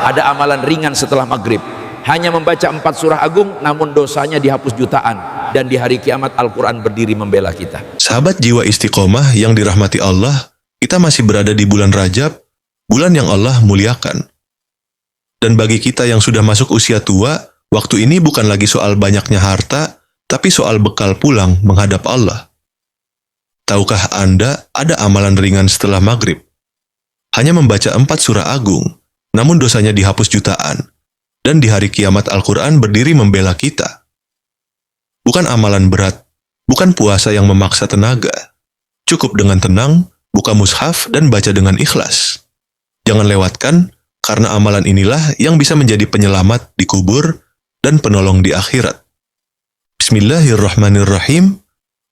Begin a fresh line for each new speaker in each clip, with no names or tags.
Ada amalan ringan setelah maghrib, hanya membaca 4 surah agung, namun dosanya dihapus jutaan, dan di hari kiamat Al-Quran berdiri membela kita.
Sahabat jiwa istiqomah yang dirahmati Allah, kita masih berada di bulan Rajab, bulan yang Allah muliakan. Dan bagi kita yang sudah masuk usia tua, waktu ini bukan lagi soal banyaknya harta, tapi soal bekal pulang menghadap Allah. Tahukah Anda ada amalan ringan setelah maghrib? Hanya membaca 4 surah agung, namun dosanya dihapus jutaan, dan di hari kiamat Al-Quran berdiri membela kita. Bukan amalan berat, bukan puasa yang memaksa tenaga. Cukup dengan tenang, buka mushaf dan baca dengan ikhlas. Jangan lewatkan, karena amalan inilah yang bisa menjadi penyelamat di kubur dan penolong di akhirat. Bismillahirrahmanirrahim.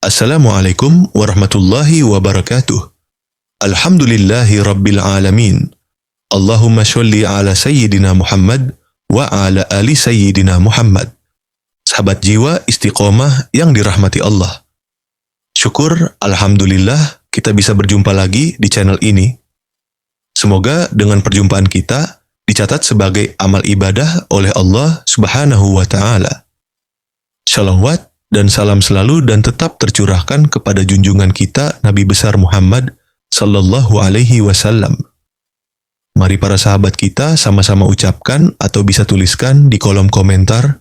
Assalamualaikum warahmatullahi wabarakatuh. Alhamdulillahi rabbil alamin. Allahumma sholli ala Sayyidina Muhammad wa ala ali Sayyidina Muhammad. Sahabat jiwa istiqomah yang dirahmati Allah. Syukur, alhamdulillah, kita bisa berjumpa lagi di channel ini. Semoga dengan perjumpaan kita dicatat sebagai amal ibadah oleh Allah Subhanahu wa Ta'ala. Shalawat dan salam selalu dan tetap tercurahkan kepada junjungan kita Nabi besar Muhammad Sallallahu Alaihi Wasallam. Mari para sahabat kita sama-sama ucapkan atau bisa tuliskan di kolom komentar,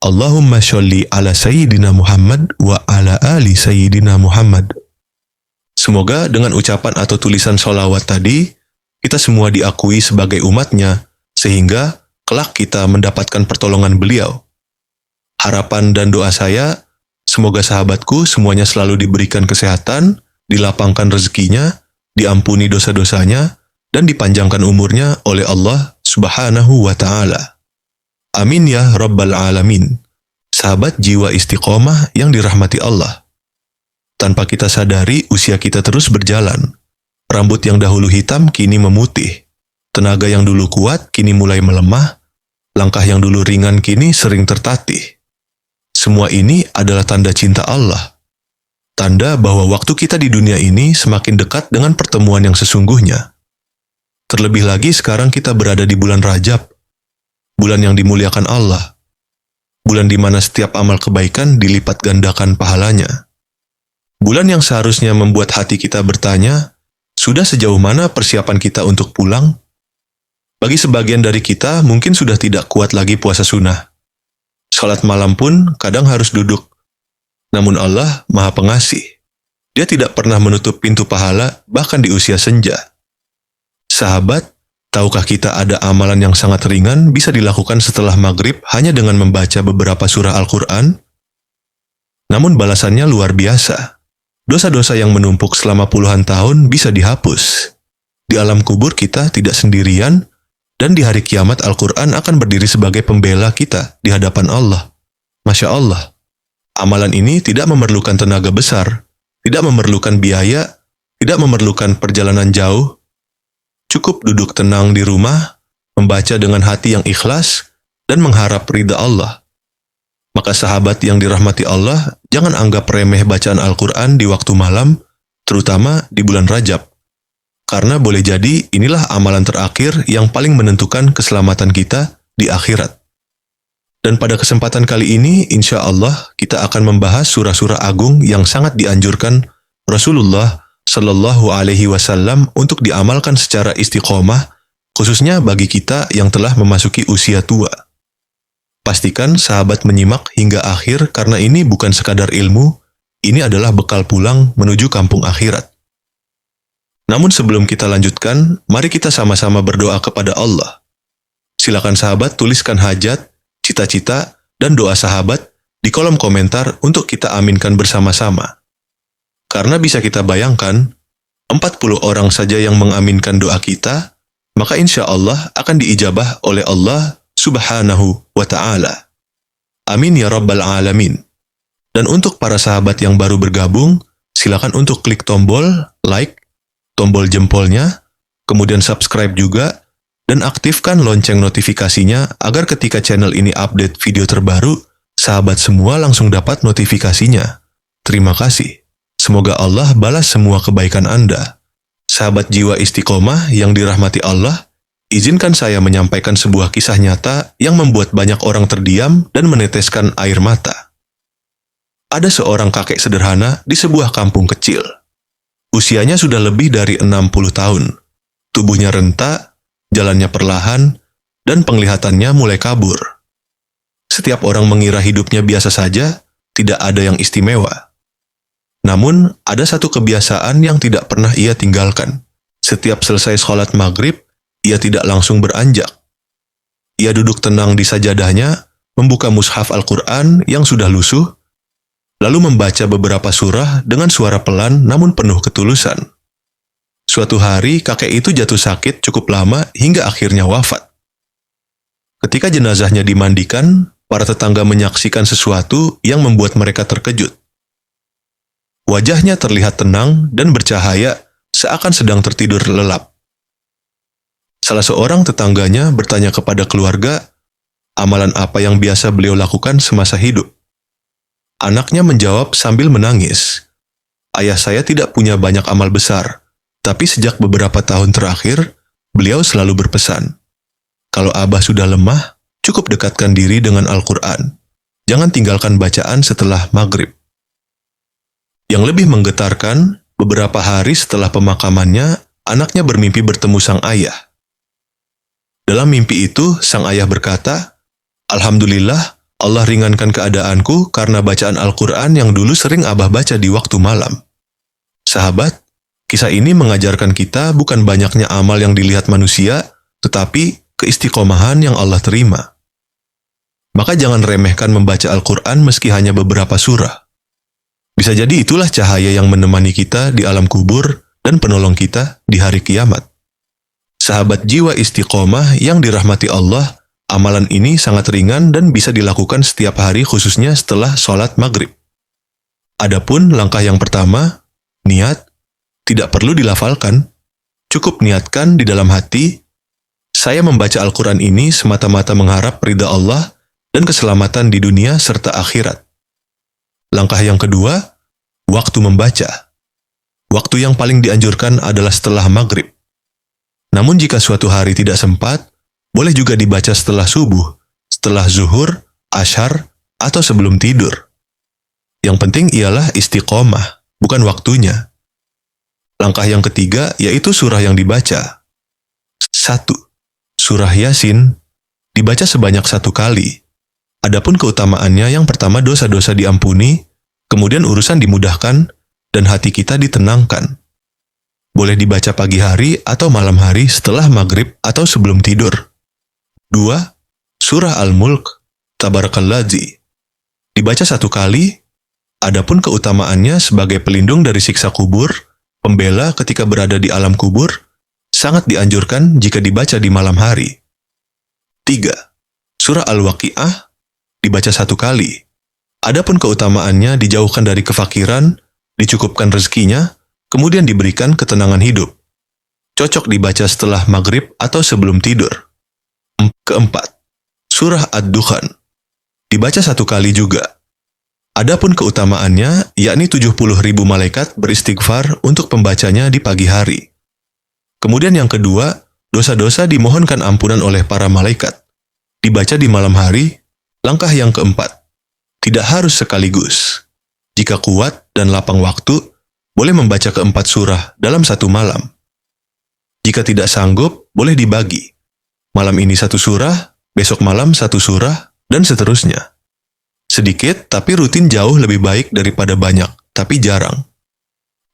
Allahumma sholli ala Sayyidina Muhammad wa ala ali Sayyidina Muhammad. Semoga dengan ucapan atau tulisan sholawat tadi, kita semua diakui sebagai umatnya, sehingga kelak kita mendapatkan pertolongan beliau. Harapan dan doa saya, semoga sahabatku semuanya selalu diberikan kesehatan, dilapangkan rezekinya, diampuni dosa-dosanya, dan dipanjangkan umurnya oleh Allah Subhanahu wa Ta'ala. Amin ya Rabbal Alamin. Sahabat jiwa istiqomah yang dirahmati Allah. Tanpa kita sadari, usia kita terus berjalan. Rambut yang dahulu hitam kini memutih. Tenaga yang dulu kuat kini mulai melemah. Langkah yang dulu ringan kini sering tertatih. Semua ini adalah tanda cinta Allah. Tanda bahwa waktu kita di dunia ini semakin dekat dengan pertemuan yang sesungguhnya. Terlebih lagi sekarang kita berada di bulan Rajab, bulan yang dimuliakan Allah, bulan di mana setiap amal kebaikan dilipat gandakan pahalanya. Bulan yang seharusnya membuat hati kita bertanya, sudah sejauh mana persiapan kita untuk pulang? Bagi sebagian dari kita mungkin sudah tidak kuat lagi puasa sunnah. Salat malam pun kadang harus duduk. Namun Allah Maha Pengasih. Dia tidak pernah menutup pintu pahala bahkan di usia senja. Sahabat, tahukah kita ada amalan yang sangat ringan bisa dilakukan setelah maghrib hanya dengan membaca beberapa surah Al-Quran? Namun balasannya luar biasa. Dosa-dosa yang menumpuk selama puluhan tahun bisa dihapus. Di alam kubur kita tidak sendirian, dan di hari kiamat Al-Quran akan berdiri sebagai pembela kita di hadapan Allah. Masya Allah, amalan ini tidak memerlukan tenaga besar, tidak memerlukan biaya, tidak memerlukan perjalanan jauh. Cukup duduk tenang di rumah, membaca dengan hati yang ikhlas, dan mengharap ridha Allah. Maka sahabat yang dirahmati Allah, jangan anggap remeh bacaan Al-Quran di waktu malam, terutama di bulan Rajab. Karena boleh jadi inilah amalan terakhir yang paling menentukan keselamatan kita di akhirat. Dan pada kesempatan kali ini, insya Allah, kita akan membahas surah-surah agung yang sangat dianjurkan Rasulullah Sallallahu Alaihi Wasallam untuk diamalkan secara istiqomah, khususnya bagi kita yang telah memasuki usia tua. Pastikan sahabat menyimak hingga akhir karena ini bukan sekadar ilmu, ini adalah bekal pulang menuju kampung akhirat. Namun sebelum kita lanjutkan, mari kita sama-sama berdoa kepada Allah. Silakan sahabat tuliskan hajat, cita-cita, dan doa sahabat di kolom komentar untuk kita aminkan bersama-sama. Karena bisa kita bayangkan, 40 orang saja yang mengaminkan doa kita, maka insya Allah akan diijabah oleh Allah Subhanahu wa Ta'ala. Amin ya Rabbal Alamin. Dan untuk para sahabat yang baru bergabung, silakan untuk klik tombol like, tombol jempolnya, kemudian subscribe juga, dan aktifkan lonceng notifikasinya agar ketika channel ini update video terbaru, sahabat semua langsung dapat notifikasinya. Terima kasih. Semoga Allah balas semua kebaikan Anda. Sahabat jiwa istiqomah yang dirahmati Allah, izinkan saya menyampaikan sebuah kisah nyata yang membuat banyak orang terdiam dan meneteskan air mata. Ada seorang kakek sederhana di sebuah kampung kecil. Usianya sudah lebih dari 60 tahun. Tubuhnya renta, jalannya perlahan, dan penglihatannya mulai kabur. Setiap orang mengira hidupnya biasa saja, tidak ada yang istimewa. Namun, ada satu kebiasaan yang tidak pernah ia tinggalkan. Setiap selesai sholat maghrib, ia tidak langsung beranjak. Ia duduk tenang di sajadahnya, membuka mushaf Al-Quran yang sudah lusuh, lalu membaca beberapa surah dengan suara pelan namun penuh ketulusan. Suatu hari, kakek itu jatuh sakit cukup lama hingga akhirnya wafat. Ketika jenazahnya dimandikan, para tetangga menyaksikan sesuatu yang membuat mereka terkejut. Wajahnya terlihat tenang dan bercahaya seakan sedang tertidur lelap. Salah seorang tetangganya bertanya kepada keluarga, amalan apa yang biasa beliau lakukan semasa hidup. Anaknya menjawab sambil menangis, "Ayah saya tidak punya banyak amal besar, tapi sejak beberapa tahun terakhir, beliau selalu berpesan, kalau Abah sudah lemah, cukup dekatkan diri dengan Al-Quran. Jangan tinggalkan bacaan setelah maghrib." Yang lebih menggetarkan, beberapa hari setelah pemakamannya, anaknya bermimpi bertemu sang ayah. Dalam mimpi itu, sang ayah berkata, "Alhamdulillah, Allah ringankan keadaanku karena bacaan Al-Quran yang dulu sering Abah baca di waktu malam." Sahabat, kisah ini mengajarkan kita bukan banyaknya amal yang dilihat manusia, tetapi keistiqomahan yang Allah terima. Maka jangan remehkan membaca Al-Quran meski hanya beberapa surah. Bisa jadi itulah cahaya yang menemani kita di alam kubur dan penolong kita di hari kiamat. Sahabat jiwa istiqomah yang dirahmati Allah, amalan ini sangat ringan dan bisa dilakukan setiap hari khususnya setelah sholat maghrib. Adapun langkah yang pertama, niat, tidak perlu dilafalkan. Cukup niatkan di dalam hati, saya membaca Al-Quran ini semata-mata mengharap ridha Allah dan keselamatan di dunia serta akhirat. Langkah yang kedua, waktu membaca. Waktu yang paling dianjurkan adalah setelah maghrib. Namun jika suatu hari tidak sempat, boleh juga dibaca setelah subuh, setelah zuhur, asyar, atau sebelum tidur. Yang penting ialah istiqomah, bukan waktunya. Langkah yang ketiga yaitu surah yang dibaca. 1. Surah Yasin dibaca sebanyak 1 kali. Adapun keutamaannya, yang pertama dosa-dosa diampuni, kemudian urusan dimudahkan, dan hati kita ditenangkan. Boleh dibaca pagi hari atau malam hari setelah maghrib atau sebelum tidur. 2. Surah Al-Mulk, Tabarakalladzi. Dibaca 1 kali, adapun keutamaannya sebagai pelindung dari siksa kubur, pembela ketika berada di alam kubur, sangat dianjurkan jika dibaca di malam hari. 3. Surah Al-Waqi'ah, dibaca 1 kali. Adapun keutamaannya dijauhkan dari kefakiran, dicukupkan rezekinya, kemudian diberikan ketenangan hidup. Cocok dibaca setelah maghrib atau sebelum tidur. Keempat, Surah Ad-Dukhan. Dibaca 1 kali juga. Adapun keutamaannya, yakni 70.000 malaikat beristighfar untuk pembacanya di pagi hari. Kemudian yang kedua, dosa-dosa dimohonkan ampunan oleh para malaikat. Dibaca di malam hari. Langkah yang keempat, tidak harus sekaligus. Jika kuat dan lapang waktu, boleh membaca ke-4 surah dalam 1 malam. Jika tidak sanggup, boleh dibagi. Malam ini 1 surah, besok malam 1 surah, dan seterusnya. Sedikit tapi rutin jauh lebih baik daripada banyak, tapi jarang.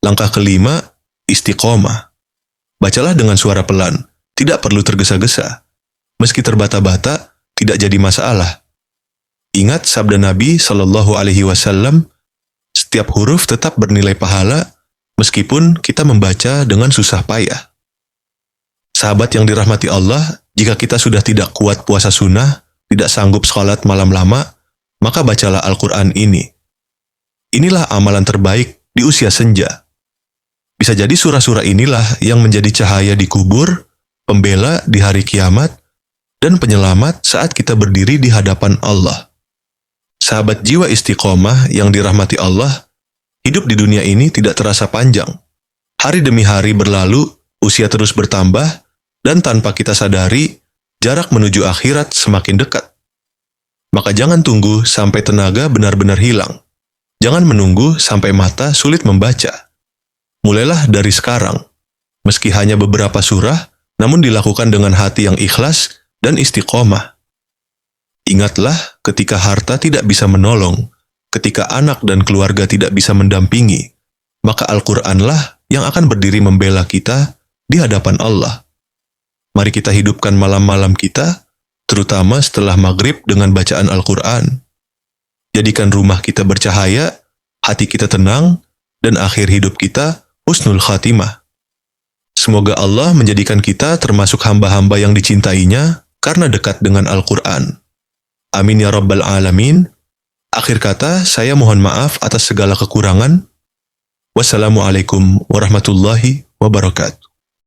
Langkah kelima, istiqomah. Bacalah dengan suara pelan, tidak perlu tergesa-gesa. Meski terbata-bata, tidak jadi masalah. Ingat sabda Nabi Shallallahu Alaihi Wasallam, setiap huruf tetap bernilai pahala meskipun kita membaca dengan susah payah. Sahabat yang dirahmati Allah, jika kita sudah tidak kuat puasa sunnah, tidak sanggup sholat malam lama, maka bacalah Al-Quran ini. Inilah amalan terbaik di usia senja. Bisa jadi surah-surah inilah yang menjadi cahaya di kubur, pembela di hari kiamat, dan penyelamat saat kita berdiri di hadapan Allah. Sahabat jiwa istiqomah yang dirahmati Allah, hidup di dunia ini tidak terasa panjang. Hari demi hari berlalu, usia terus bertambah, dan tanpa kita sadari, jarak menuju akhirat semakin dekat. Maka jangan tunggu sampai tenaga benar-benar hilang. Jangan menunggu sampai mata sulit membaca. Mulailah dari sekarang. Meski hanya beberapa surah, namun dilakukan dengan hati yang ikhlas dan istiqomah. Ingatlah ketika harta tidak bisa menolong, ketika anak dan keluarga tidak bisa mendampingi, maka Al-Qur'anlah yang akan berdiri membela kita di hadapan Allah. Mari kita hidupkan malam-malam kita, terutama setelah maghrib dengan bacaan Al-Qur'an. Jadikan rumah kita bercahaya, hati kita tenang, dan akhir hidup kita husnul khatimah. Semoga Allah menjadikan kita termasuk hamba-hamba yang dicintainya karena dekat dengan Al-Qur'an. Amin ya rabbal alamin. Akhir kata, saya mohon maaf atas segala kekurangan. Wassalamualaikum warahmatullahi wabarakatuh.